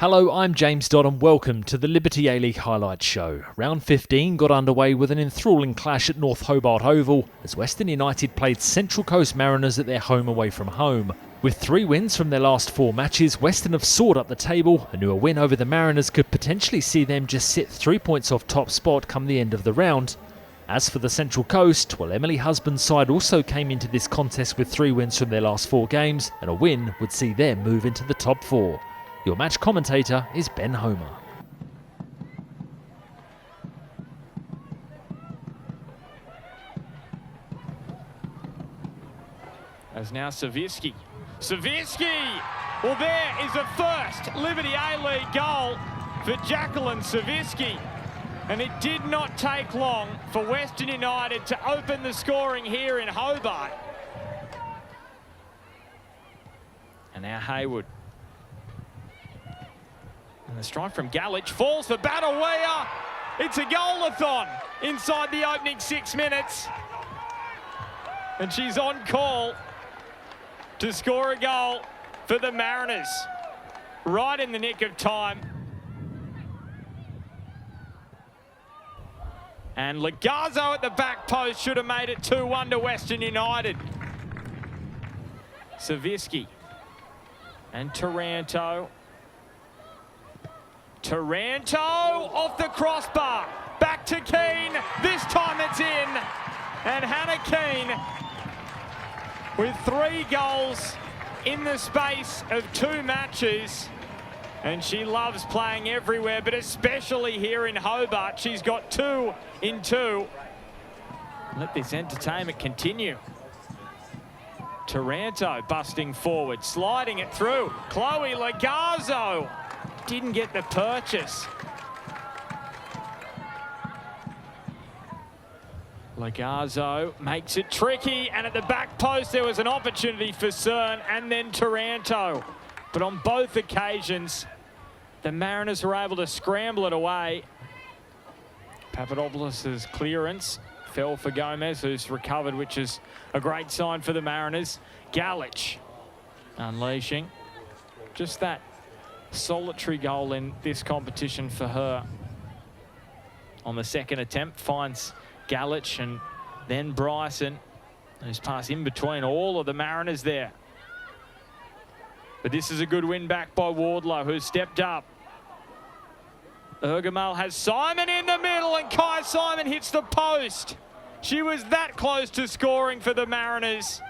Hello, I'm James Dodd and welcome to the Liberty A-League Highlights Show. Round 15 got underway with an enthralling clash at North Hobart Oval as Western United played Central Coast Mariners at their home away from home. With 3 wins from their last 4 matches, Western have soared up the table and knew a win over the Mariners could potentially see them just sit 3 points off top spot come the end of the round. As for the Central Coast, well, Emily Husband's side also came into this contest with 3 wins from their last 4 games, and a win would see them move into the top 4. Your match commentator is Ben Homer. As now Savirsky. Well, there is a first Liberty A-League goal for Jacqueline Savirsky. And it did not take long for Western United to open the scoring here in Hobart. And now Hayward. And the strike from Galich falls for Badawaya. It's a goal-a-thon inside the opening 6 minutes. And she's on call to score a goal for the Mariners. Right in the nick of time. And Legazzo at the back post should have made it 2-1 to Western United. Savirsky and Taranto. Taranto off the crossbar. Back to Keane. This time it's in. And Hannah Keane with 3 goals in the space of 2 matches. And she loves playing everywhere, but especially here in Hobart. She's got 2 in 2. Let this entertainment continue. Taranto busting forward, sliding it through. Chloe Legazzo didn't get the purchase. Legazzo makes it tricky, and at the back post there was an opportunity for Cern and then Taranto. But on both occasions, the Mariners were able to scramble it away. Papadopoulos' clearance fell for Gomez, who's recovered, which is a great sign for the Mariners. Galich unleashing. Just that solitary goal in this competition for her. On the second attempt, finds Galich and then Bryson, who's passed in between all of the Mariners there. But this is a good win back by Wardlow, who's stepped up. Ergamal has Simon in the middle, and Kai Simon hits the post. She was that close to scoring for the Mariners.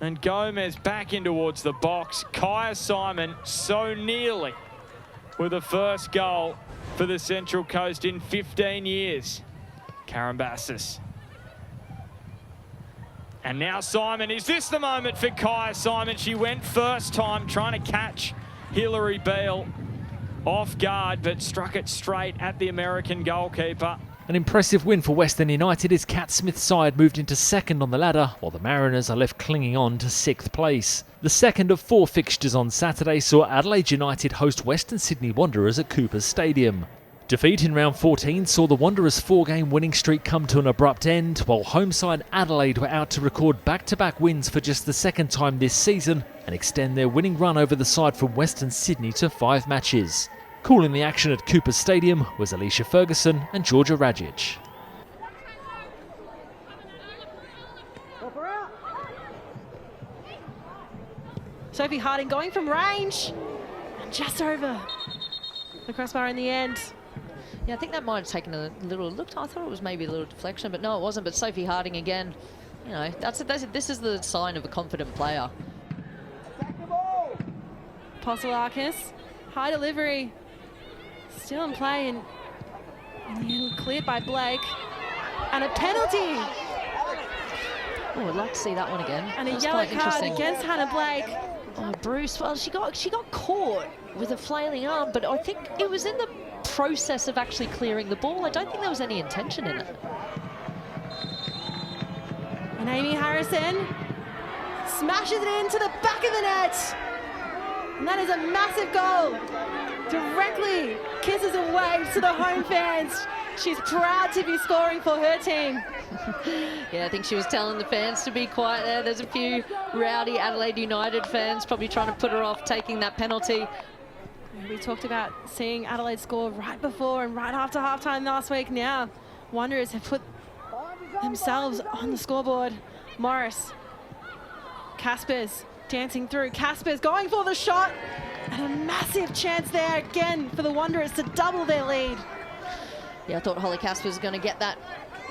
And Gomez back in towards the box. Kai Simon so nearly with the first goal for the Central Coast in 15 years. Karambassis. And now Simon. Is this the moment for Kai Simon? She went first time trying to catch Hilary Beale off guard, but struck it straight at the American goalkeeper. An impressive win for Western United as Kat Smith's side moved into second on the ladder, while the Mariners are left clinging on to 6th place. The second of 4 fixtures on Saturday saw Adelaide United host Western Sydney Wanderers at Coopers Stadium. Defeat in round 14 saw the Wanderers' 4-game winning streak come to an abrupt end, while home side Adelaide were out to record back-to-back wins for just the second time this season and extend their winning run over the side from Western Sydney to 5 matches. Calling the action at Coopers Stadium was Alicia Ferguson and Georgia Rajic. Sophie Harding going from range and just over the crossbar in the end. Yeah, I think that might have taken a little look. I thought it was maybe a little deflection, but no, it wasn't. But Sophie Harding again, you know, this is the sign of a confident player. Posolakis, high delivery, still in play, and in the end cleared by Blake, and a penalty. Oh, I'd like to see that one again. And a yellow card against Hannah Blake. Oh, Bruce. Well, she got caught with a flailing arm, but I think it was in the process of actually clearing the ball. I don't think there was any intention in it. And Amy Harrison smashes it into the back of the net. And that is a massive goal. Directly kisses and waves to the home fans. She's proud to be scoring for her team. Yeah, I think she was telling the fans to be quiet there. There's a few rowdy Adelaide United fans probably trying to put her off taking that penalty. We talked about seeing Adelaide score right before and right after halftime last week. Now, Wanderers have put themselves on the scoreboard. Morris, Caspers dancing through. Caspers going for the shot. And a massive chance there again for the Wanderers to double their lead. Yeah, I thought Holly Caspers was going to get that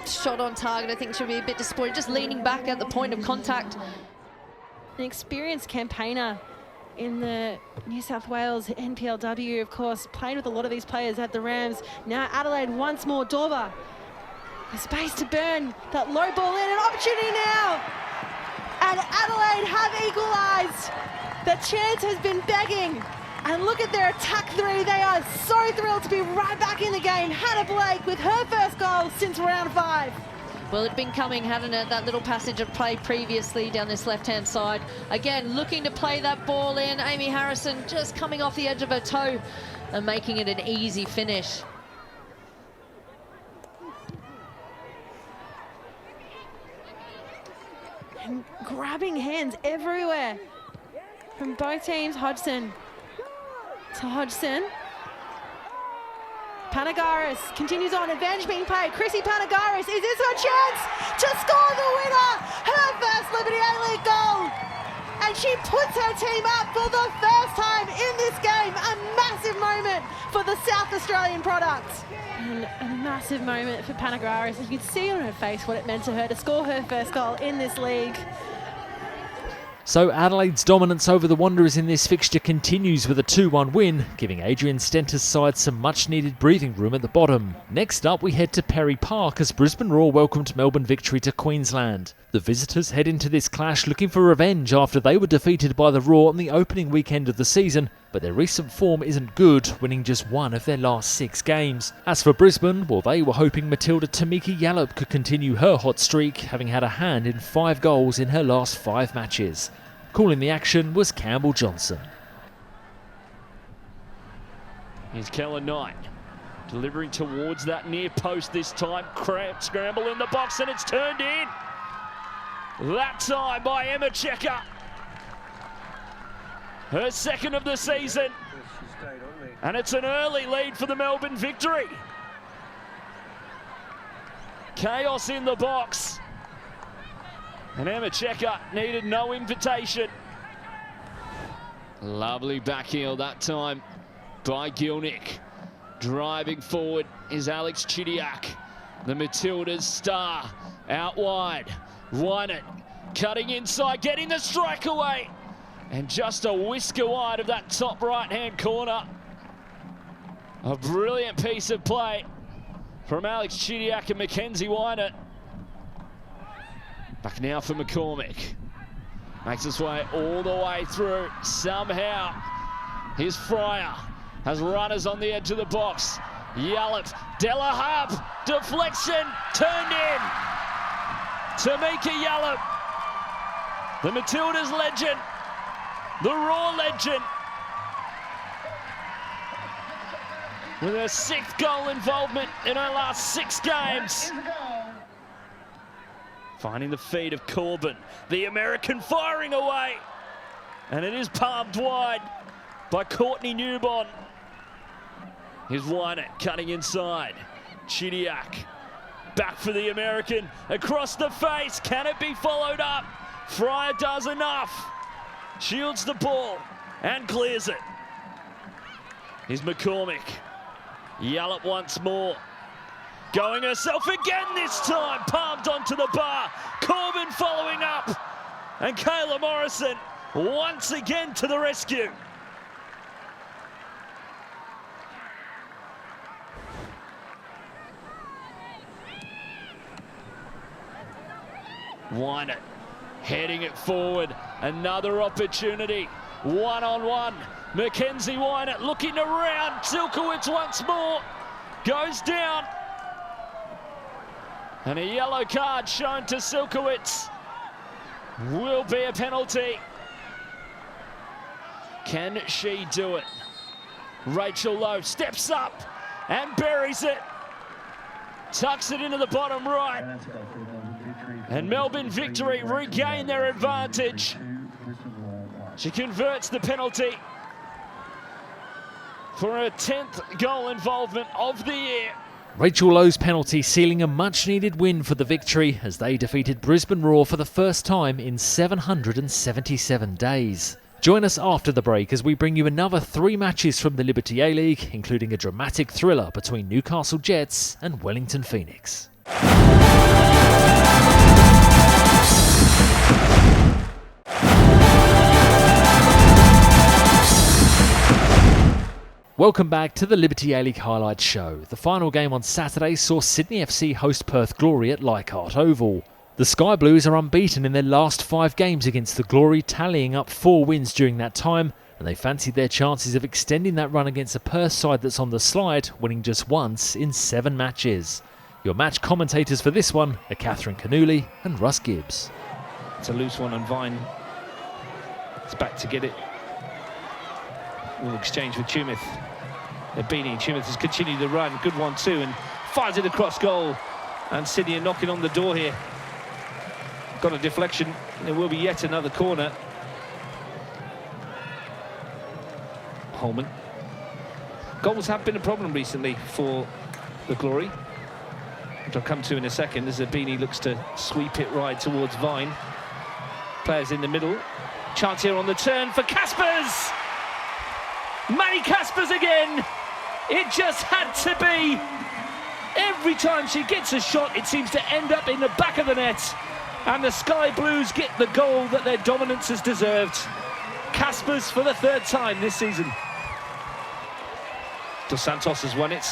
shot on target. I think she'll be a bit disappointed, just leaning back at the point of contact. An experienced campaigner in the New South Wales NPLW, of course, played with a lot of these players at the Rams. Now Adelaide once more. Dorva, the space to burn, that low ball in, an opportunity now. And Adelaide have equalised. The chance has been begging. And look at their attack three. They are so thrilled to be right back in the game. Hannah Blake with her first goal since round 5. Well, it'd been coming, hadn't it? That little passage of play previously down this left-hand side. Again, looking to play that ball in. Amy Harrison just coming off the edge of her toe and making it an easy finish. And grabbing hands everywhere from both teams. Hodgson to Hodgson. Panagaris continues on, advantage being played. Chrissy Panagaris, is this her chance to score the winner? Her first Liberty A-League goal. And she puts her team up for the first time in this game. A massive moment for the South Australian product. And a massive moment for Panagaris. You can see on her face what it meant to her to score her first goal in this league. So Adelaide's dominance over the Wanderers in this fixture continues with a 2-1 win, giving Adrian Stenter's side some much-needed breathing room at the bottom. Next up, we head to Perry Park as Brisbane Roar welcomed Melbourne Victory to Queensland. The visitors head into this clash looking for revenge after they were defeated by the Roar on the opening weekend of the season, but their recent form isn't good, winning just 1 of their last 6 games. As for Brisbane, well, they were hoping Matilda Tamiki Yallop could continue her hot streak, having had a hand in 5 goals in her last 5 matches. Calling the action was Campbell Johnson. Here's Keller Knight, delivering towards that near post this time. Scramble in the box and it's turned in. That time by Emma Checker. Her second of the season. And it's an early lead for the Melbourne Victory. Chaos in the box. And Emma Checker needed no invitation. Lovely back heel that time by Gilnick. Driving forward is Alex Chidiak, the Matilda's star. Out wide, Wynett cutting inside, getting the strike away. And just a whisker wide of that top right-hand corner. A brilliant piece of play from Alex Chidiak and Mackenzie Wynett. Back now for McCormick. Makes his way all the way through. Somehow, here's Fryer. Has runners on the edge of the box. Yallop, Della Harp, deflection, turned in. Tamika Yallop, the Matildas legend, the Raw legend, with her 6th goal involvement in her last 6 games. Finding the feet of Corbin, the American firing away. And it is palmed wide by Courtney Newbon. Here's Wynett cutting inside. Chidiak back for the American, across the face. Can it be followed up? Fryer does enough. Shields the ball and clears it. Here's McCormick. Yallop once more. Going herself again this time, palmed onto the bar. Corbin following up. And Kayla Morrison once again to the rescue. Wynett heading it forward. Another opportunity. 1-on-1. Mackenzie Wynett looking around. Silkowitz once more. Goes down. And a yellow card shown to Silkowitz. Will be a penalty. Can she do it? Rachel Lowe steps up and buries it. Tucks it into the bottom right. And Melbourne Victory regain their advantage. She converts the penalty. for her 10th goal involvement of the year. Rachel Lowe's penalty sealing a much-needed win for the Victory as they defeated Brisbane Roar for the first time in 777 days. Join us after the break as we bring you another 3 matches from the Liberty A-League, including a dramatic thriller between Newcastle Jets and Wellington Phoenix. Welcome back to the Liberty A-League Highlights Show. The final game on Saturday saw Sydney FC host Perth Glory at Leichhardt Oval. The Sky Blues are unbeaten in their last 5 games against the Glory, tallying up 4 wins during that time, and they fancied their chances of extending that run against a Perth side that's on the slide, winning just once in 7 matches. Your match commentators for this one are Catherine Canuli and Russ Gibbs. It's a loose one, and Vine is back to get it. Will exchange with Tumith. Ebini. Tumith has continued the run. Good one too, and fires it across goal. And Sydney are knocking on the door here. Got a deflection. There will be yet another corner. Holman. Goals have been a problem recently for the Glory, which I'll come to in a second, as Ebini looks to sweep it right towards Vine. Players in the middle. Chance here on the turn for Caspers! Maddie Caspers again! It just had to be! Every time she gets a shot, it seems to end up in the back of the net. And the Sky Blues get the goal that their dominance has deserved. Caspers for the 3rd time this season. Dos Santos has won it.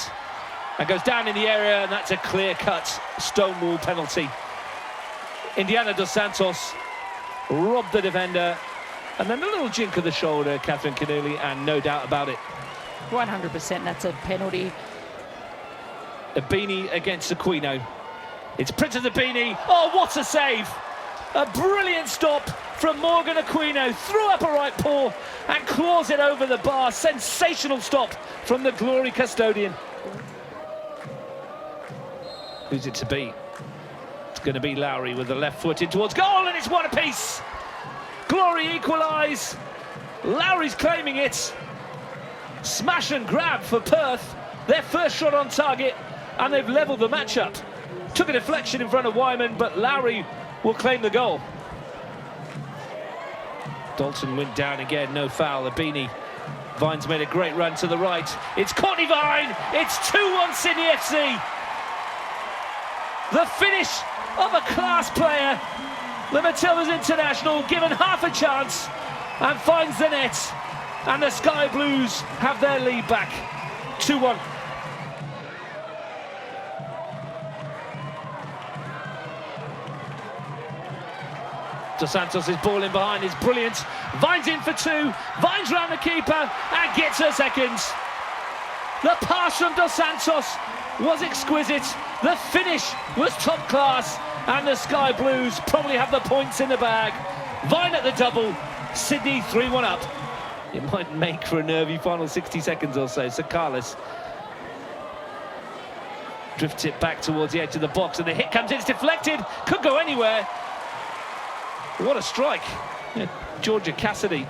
And goes down in the area, and that's a clear-cut Stonewall penalty. Indiana Dos Santos robbed the defender, and then a little jink of the shoulder, Catherine Canuli, and no doubt about it. 100%, that's a penalty. Ebini against Aquino. It's Princess Ebini. Oh, what a save! A brilliant stop from Morgan Aquino. Threw up a right paw and claws it over the bar. Sensational stop from the Glory custodian. Who's it to be? It's going to be Lowry with the left foot in towards goal, and it's 1 apiece. Glory equalise. Lowry's claiming it. Smash and grab for Perth. Their first shot on target, and they've levelled the match-up. Took a deflection in front of Wyman, but Lowry will claim the goal. Dalton went down again, no foul. Ebini. Vine's made a great run to the right. It's Courtney Vine. It's 2-1 Sydney FC. The finish of a class player. The Matildas international given half a chance and finds the net. And the Sky Blues have their lead back. 2-1. Dos Santos' ball in behind is brilliant. Vine's in for 2. Vine's round the keeper and gets her second. The pass from Dos Santos was exquisite. The finish was top class. And the Sky Blues probably have the points in the bag. Vine at the double. Sydney 3-1 up. It might make for a nervy final 60 seconds or so. So Carlos drifts it back towards the edge of the box, and the hit comes in. It's deflected. Could go anywhere. What a strike. Yeah, Georgia Cassidy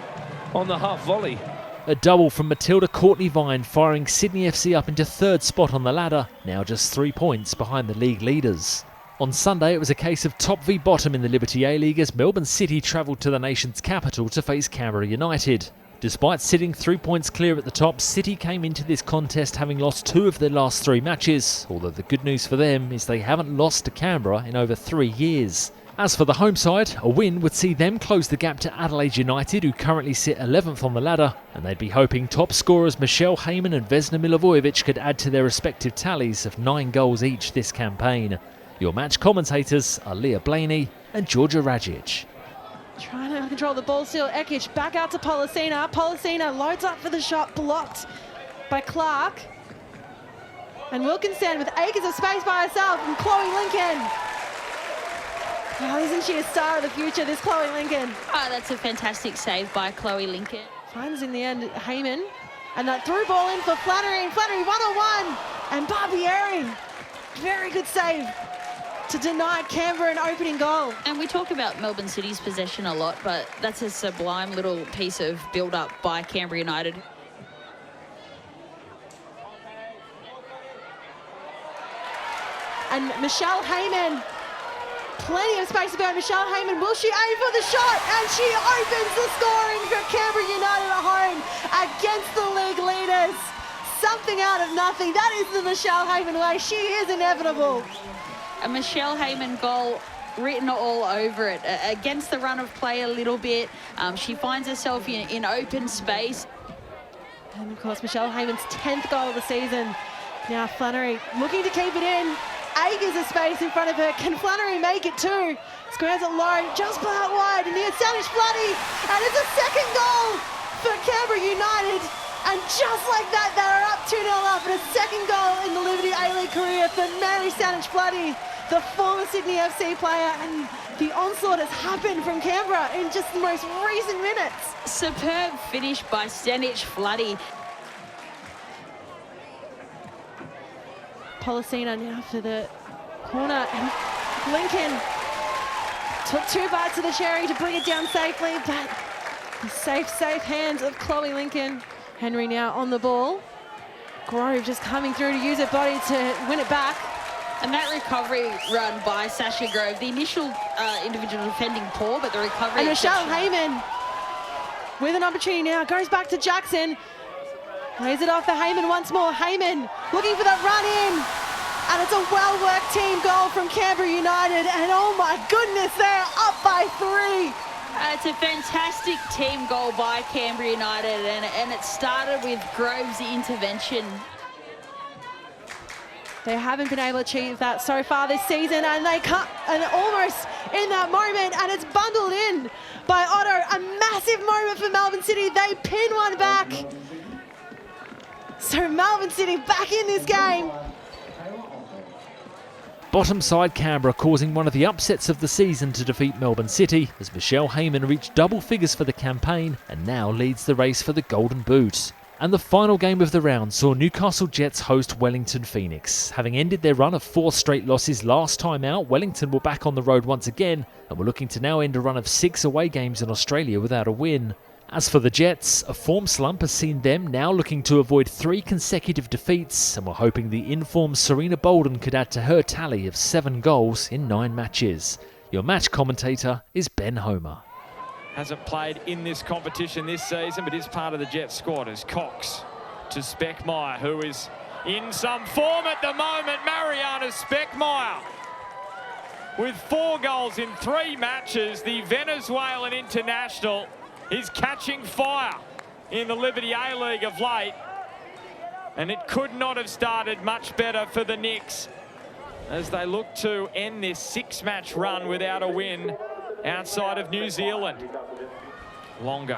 on the half volley. A double from Matilda Courtney Vine, firing Sydney FC up into 3rd spot on the ladder, now just 3 points behind the league leaders. On Sunday, it was a case of top v bottom in the Liberty A-League as Melbourne City travelled to the nation's capital to face Canberra United. Despite sitting 3 points clear at the top, City came into this contest having lost 2 of their last 3 matches, although the good news for them is they haven't lost to Canberra in over 3 years. As for the home side, a win would see them close the gap to Adelaide United, who currently sit 11th on the ladder, and they'd be hoping top scorers Michelle Heyman and Vesna Milivojevic could add to their respective tallies of 9 goals each this campaign. Your match commentators are Leah Blaney and Georgia Rajic. Trying to control the ball still. Ekic back out to Policina. Policina loads up for the shot, blocked by Clark. And Wilkinson with acres of space by herself, and Chloe Lincoln. Oh, isn't she a star of the future, this Chloe Lincoln? Oh, that's a fantastic save by Chloe Lincoln. Finds in the end Heyman. And that through ball in for Flannery. Flannery 1-on-1. And Barbieri. Very good save to deny Canberra an opening goal. And we talk about Melbourne City's possession a lot, but that's a sublime little piece of build-up by Canberra United. And Michelle Heyman, plenty of space about Michelle Heyman. Will she aim for the shot? And she opens the scoring for Canberra United at home against the league leaders. Something out of nothing. That is the Michelle Heyman way. She is inevitable. A Michelle Heyman goal written all over it. Against the run of play a little bit. She finds herself in open space. And of course, Michelle Heyman's 10th goal of the season. Now Flannery looking to keep it in. Agers a space in front of her. Can Flannery make it too? Squares it low, just out wide, and near Salish Floody. And it's a second goal for Canberra United. And just like that, they're up 2-0 up. And a second goal in the Liberty A-League career for Mary Salish Floody, the former Sydney FC player. And the onslaught has happened from Canberra in just the most recent minutes. Superb finish by Salish Floody. Policina now for the corner, and Lincoln took 2 bites of the cherry to bring it down safely, but the safe hands of Chloe Lincoln. Henry now on the ball. Grove just coming through to use her body to win it back. And that recovery run by Sasha Grove, the initial individual defending poor, but the recovery... And Michelle Heyman with an opportunity now, goes back to Jackson. Lays it off for Heyman once more. Heyman looking for that run in. And it's a well-worked team goal from Canberra United. And oh my goodness, they're up by 3. It's a fantastic team goal by Canberra United, and it started with Grove's intervention. They haven't been able to achieve that so far this season, and they cut and almost in that moment, and it's bundled in by Otto. A massive moment for Melbourne City. They pin one back. So Melbourne City back in this game. Bottom side Canberra causing one of the upsets of the season to defeat Melbourne City as Michelle Heyman reached double figures for the campaign and now leads the race for the Golden Boot. And the final game of the round saw Newcastle Jets host Wellington Phoenix. Having ended their run of 4 straight losses last time out, Wellington were back on the road once again and were looking to now end a run of 6 away games in Australia without a win. As for the Jets, a form slump has seen them now looking to avoid 3 consecutive defeats and were hoping the informed Serena Bolden could add to her tally of 7 goals in 9 matches. Your match commentator is Ben Homer. Hasn't played in this competition this season, but is part of the Jets squad as Cox to Speckmeyer, who is in some form at the moment. Mariana Speckmeyer with 4 goals in 3 matches. The Venezuelan international is catching fire in the Liberty A-League of late, and it could not have started much better for the Knicks as they look to end this 6-match run without a win outside of New Zealand. Longo.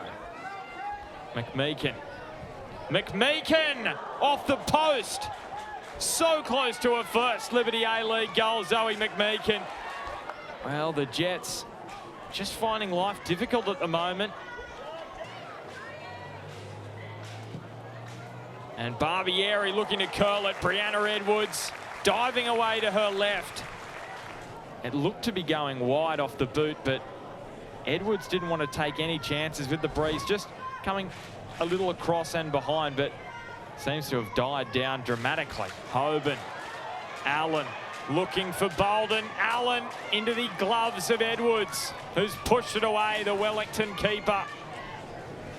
McMeekin off the post. So close to a first Liberty A-League goal, Zoe McMeekin. Well, the Jets just finding life difficult at the moment. And Barbieri looking to curl it. Brianna Edwards diving away to her left. It looked to be going wide off the boot, but Edwards didn't want to take any chances with the breeze, just coming a little across and behind, but seems to have died down dramatically. Hoban, Allen looking for Bolden. Allen into the gloves of Edwards, who's pushed it away, the Wellington keeper.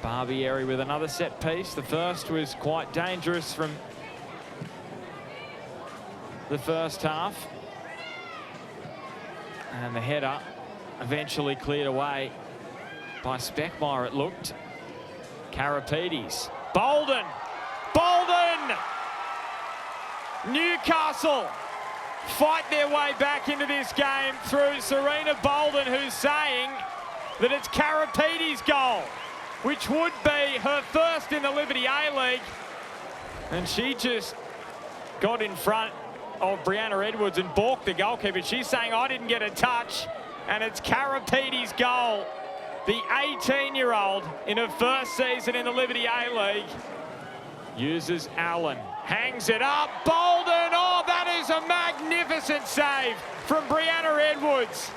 Barbieri with another set piece. The first was quite dangerous from the first half. And the header eventually cleared away by Speckmeyer, it looked. Karapetes. Bolden! Newcastle fight their way back into this game through Serena Bolden, who's saying that it's Karapetes' goal, which would be her first in the Liberty A-League. And she just got in front of Brianna Edwards and balked the goalkeeper. She's saying, I didn't get a touch, and it's Karapetes' goal. The 18-year-old in her first season in the Liberty A-League uses Allen, hangs it up, Bolden, oh, that is a magnificent save from Brianna Edwards.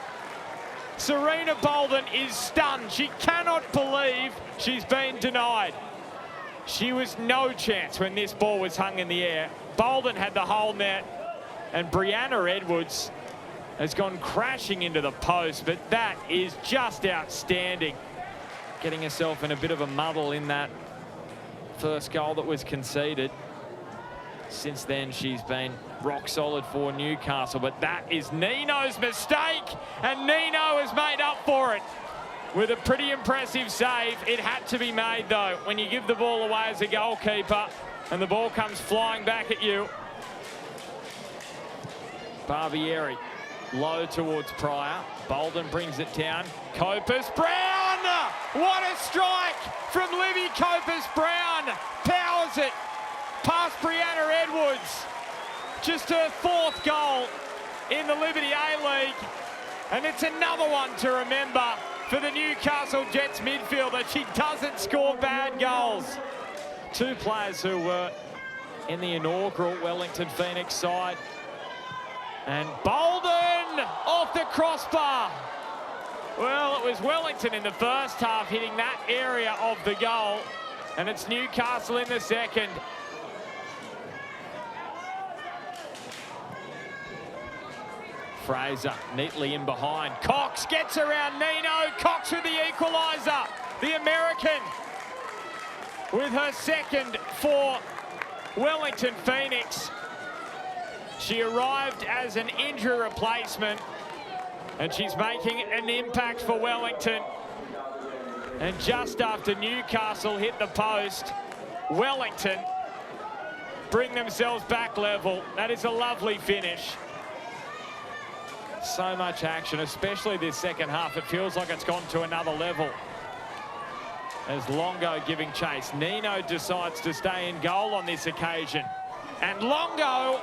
Serena Bolden is stunned. She cannot believe she's been denied. She was no chance when this ball was hung in the air. Bolden had the whole net, And Brianna Edwards has gone crashing into the post, but that is just outstanding. Getting herself in a bit of a muddle in that first goal that was conceded. Since then, she's been rock solid for Newcastle, but that is Nino's mistake, and Nino has made up for it with a pretty impressive save. It had to be made, though, when you give the ball away as a goalkeeper and the ball comes flying back at you. Barbieri low towards Pryor. Bolden brings it down. Copus Brown! What a strike from Livy Copus Brown. Powers it past Brianna Edwards. Just her 4th goal in the Liberty A-League. And it's another one to remember for the Newcastle Jets midfielder. She doesn't score bad goals. 2 players who were in the inaugural Wellington Phoenix side. And Bolden off the crossbar. Well, it was Wellington in the first half hitting that area of the goal, and it's Newcastle in the second. Fraser neatly in behind. Cox gets around Nino. Cox with the equaliser. The American with her 2nd for Wellington Phoenix. She arrived as an injury replacement, and she's making an impact for Wellington. And just after Newcastle hit the post, Wellington bring themselves back level. That is a lovely finish. So much action, especially this second half. It feels like it's gone to another level. As Longo giving chase. Nino decides to stay in goal on this occasion. And Longo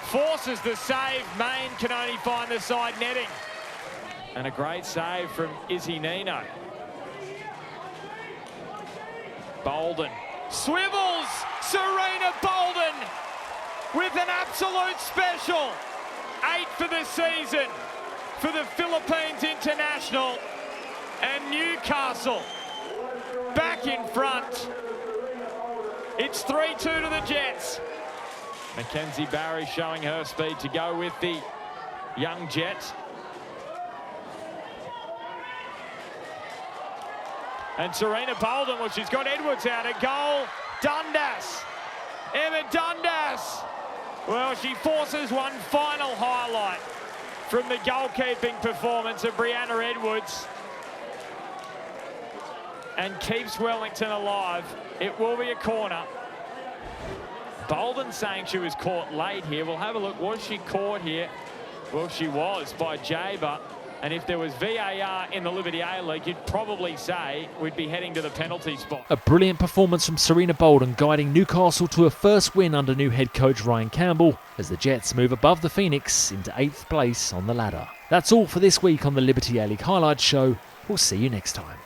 forces the save. Main can only find the side netting. And a great save from Izzy Nino. Bolden swivels. Serena Bolden with an absolute special. 8 for the season for the Philippines international. And Newcastle back in front. It's 3-2 to the Jets. Mackenzie Barry showing her speed to go with the young Jet. And Serena Bolden, well, she's got Edwards out. A goal. Dundas. Emma Dundas. Well, she forces one final highlight from the goalkeeping performance of Brianna Edwards and keeps Wellington alive. It will be a corner. Bolden saying she was caught late here. We'll have a look. Was she caught here? Well, she was by Jaber. And if there was VAR in the Liberty A-League, you'd probably say we'd be heading to the penalty spot. A brilliant performance from Serena Bolden, guiding Newcastle to a first win under new head coach Ryan Campbell as the Jets move above the Phoenix into 8th place on the ladder. That's all for this week on the Liberty A-League Highlights Show. We'll see you next time.